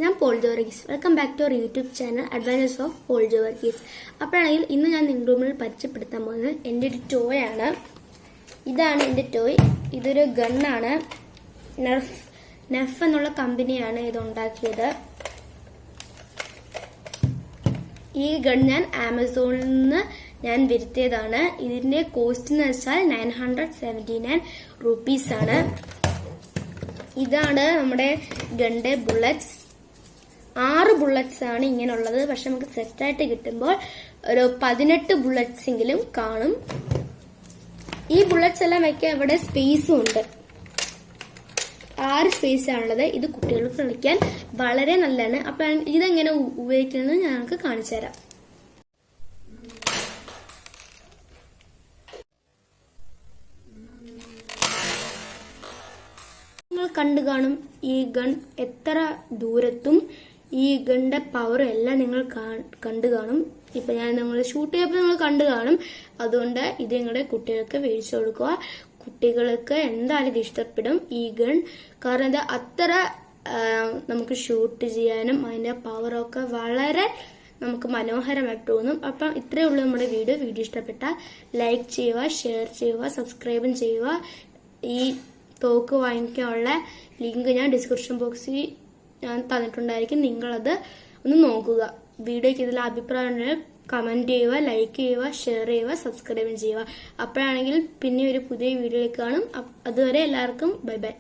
ഞാൻ Paul Jorgis. Welcome back to our YouTube channel adventures of Paul Jorgis. അപ്പോഴാണെങ്കിൽ ഇന്ന് ഞാൻ നിങ്ങളുടെ മുന്നിൽ പരിചയപ്പെടുത്താൻ പോകുന്നത് എൻ്റെ ഒരു ടോയ് ആണ്. ഇതാണ് എൻ്റെ ടോയ്. ഇതൊരു ഗണ്ണാണ്. നെഫ് എന്നുള്ള കമ്പനിയാണ് ഇത് ഉണ്ടാക്കിയത്. ഈ ഗൺ ഞാൻ ആമസോണിൽ നിന്ന് ഞാൻ വരുത്തിയതാണ്. ഇതിന്റെ കോസ്റ്റ് എന്ന് വെച്ചാൽ 979 rupees ആണ്. ഇതാണ് നമ്മുടെ ഗണ്ണിന്റെ ബുള്ളറ്റ്സ്. 6 ബുള്ളറ്റ്സ് ആണ് ഇങ്ങനെയുള്ളത്. പക്ഷെ നമുക്ക് സെറ്റായിട്ട് കിട്ടുമ്പോൾ ഒരു 18 ബുള്ളറ്റ്സ് എങ്കിലും കാണും. ഈ ബുള്ളറ്റ്സ് എല്ലാം വയ്ക്കാൻ ഇവിടെ സ്പേസും ഉണ്ട്. 6 സ്പേസ് ആണുള്ളത്. ഇത് കുട്ടികൾക്ക് കളിക്കാൻ വളരെ നല്ലതാണ്. അപ്പൊ ഇതെങ്ങനെ ഉപയോഗിക്കുന്നത് ഞങ്ങൾക്ക് കാണിച്ചു തരാം. നിങ്ങൾ കണ്ടു കാണും ഈ ഗൺ എത്ര ദൂരത്തും ഈ ഗണ്ണിന്റെ പവർ എല്ലാം നിങ്ങൾ കണ്ടു കാണും. ഇപ്പൊ ഞാൻ നിങ്ങൾ ഷൂട്ട് ചെയ്യപ്പോൾ നിങ്ങൾ കണ്ടു കാണും. അതുകൊണ്ട് ഇത് നിങ്ങളുടെ കുട്ടികൾക്ക് മേടിച്ചു കൊടുക്കുക. കുട്ടികൾക്ക് എന്തായാലും ഇത് ഇഷ്ടപ്പെടും ഈ ഗൺ. കാരണം ഇത് അത്ര നമുക്ക് ഷൂട്ട് ചെയ്യാനും അതിന്റെ പവറൊക്കെ വളരെ നമുക്ക് മനോഹരമായിട്ട് തോന്നും. അപ്പം ഇത്രയേ ഉള്ളൂ നമ്മുടെ വീഡിയോ. ഇഷ്ടപ്പെട്ടാൽ ലൈക്ക് ചെയ്യുക, ഷെയർ ചെയ്യുക, സബ്സ്ക്രൈബും ചെയ്യുക. ഈ തോക്ക് വാങ്ങിക്കാനുള്ള ലിങ്ക് ഞാൻ ഡിസ്ക്രിപ്ഷൻ ബോക്സിൽ ഞാൻ തന്നിട്ടുണ്ടായിരിക്കും. നിങ്ങളത് ഒന്ന് നോക്കുക. വീഡിയോയ്ക്ക് ഇതിൽ അഭിപ്രായം കമന്റ് ചെയ്യുക, ലൈക്ക് ചെയ്യുക, ഷെയർ ചെയ്യുക, സബ്സ്ക്രൈബും ചെയ്യുക. അപ്പോഴാണെങ്കിൽ പിന്നെ ഒരു പുതിയ വീഡിയോയിലേക്ക് കാണും. അതുവരെ എല്ലാവർക്കും ബൈ ബൈ.